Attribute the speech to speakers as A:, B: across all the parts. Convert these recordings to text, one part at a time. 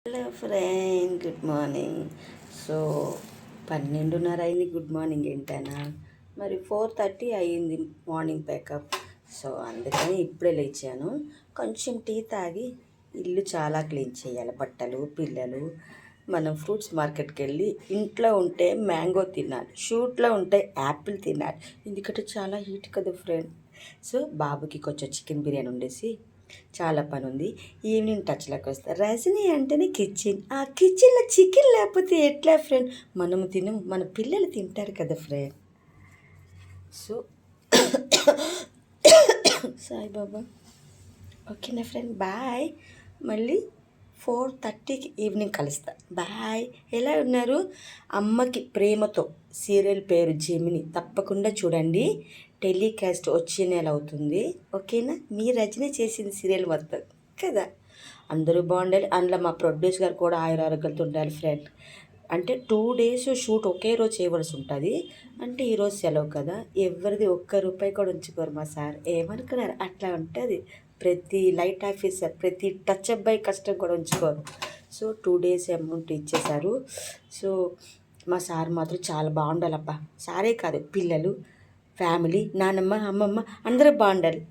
A: Hello friend, good morning. So 12:30 అయింది. Good morning ఏంటన్నా, మరి 4:30 అయ్యింది మార్నింగ్ ప్యాకప్. సో అందుకని ఇప్పుడే లేచాను. కొంచెం టీ తాగి ఇల్లు చాలా క్లీన్ చేయాలి. బట్టలు, పిల్లలు. మనం ఫ్రూట్స్ మార్కెట్కి వెళ్ళి ఇంట్లో ఉంటే మ్యాంగో తినాలి, షూట్లో ఉంటే యాపిల్ తినాలి. ఎందుకంటే చాలా హీట్ కదా ఫ్రెండ్. సో బాబుకి కొంచెం చికెన్ బిర్యానీ ఉండేసి చాలా పని ఉంది. ఈవినింగ్ టచ్లోకి వస్తా. రజనీ అంటేనే కిచెన్. ఆ కిచెన్లో చికెన్ లేకపోతే ఎట్లా ఫ్రెండ్? మనము తినము, మన పిల్లలు తింటారు కదా ఫ్రెండ్. సో సాయిబాబా. ఓకేనా ఫ్రెండ్, బాయ్. మళ్ళీ 4:30కి ఈవినింగ్ కలుస్తా. బాయ్. ఎలా ఉన్నారు? అమ్మకి ప్రేమతో సీరియల్ పేరు జెమిని, తప్పకుండా చూడండి. టెలికాస్ట్ వచ్చే నెల అవుతుంది. ఓకేనా? మీ రచన చేసిన సీరియల్ మొత్తం కదా. అందరూ బాగుండాలి. అందులో మా ప్రొడ్యూసర్ గారు కూడా ఆరోగ్యాలతో ఉండాలి ఫ్రెండ్. అంటే 2 days షూట్ ఒకే రోజు చేయవలసి ఉంటుంది. అంటే ఈరోజు సెలవు కదా, ఎవరిది ఒక్క రూపాయి కూడా ఉంచుకోరు మా సార్. ఏమనుకున్నారు? అట్లా ఉంటుంది. ప్రతి లైట్ ఆఫీసర్, ప్రతి టచ్ అబ్బాయి కష్టం కూడా ఉంచుకోరు. సో 2 days అమౌంట్ ఇచ్చేశారు. సో మా సార్ మాత్రం చాలా బాగుండాలబ్బా. సారే కాదు, పిల్లలు, ఫ్యామిలీ, నానమ్మ, అమ్మమ్మ అందరూ బాగుండాలి.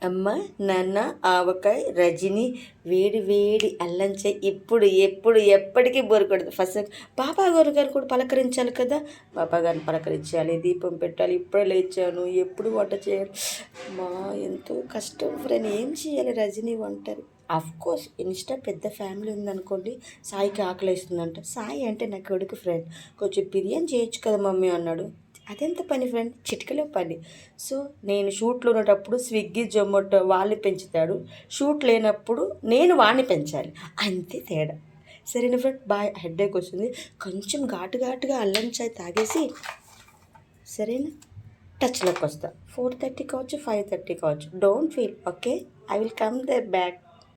A: అమ్మ, నాన్న, ఆవకాయ, రజని, వేడి వేడి అల్లం చాయ్. ఇప్పుడు ఎప్పుడు ఎప్పటికీ బోరకూడదు. ఫస్ట్ బాబా గారు కూడా పలకరించాలి కదా. బాబా గారిని పలకరించాలి, దీపం పెట్టాలి. ఇప్పుడే లేచాను, ఎప్పుడు వంట చేయాలి. మా ఎంతో కష్టం ఫ్రెండ్. ఏం చేయాలి రజని ఒంటరి. కోర్స్ ఇన్స్టా పెద్ద ఫ్యామిలీ ఉందనుకోండి, సాయికి ఆకలి వేస్తుందంట. సాయి అంటే నా కొడుకు ఫ్రెండ్. కొంచెం బిర్యానీ చేయొచ్చు కదా మమ్మీ అన్నాడు. అదెంత పని ఫ్రెండ్, చిటికలో పని. సో నేను షూట్లో ఉన్నప్పుడు స్విగ్గీ, జొమాటో వాళ్ళు పెంచుతాడు. షూట్ లేనప్పుడు నేను వాడిని పెంచాలి. అంతే తేడా. సరేనా ఫ్రెండ్, బాయ్. హెడ్ఏక్ వస్తుంది, కొంచెం ఘాటుగా అల్లం చాయ్ తాగేసి సరేనా టచ్లోకి వస్తా. 4:30 కావచ్చు, 5:30 కావచ్చు. Don't feel. Okay, I will come they back.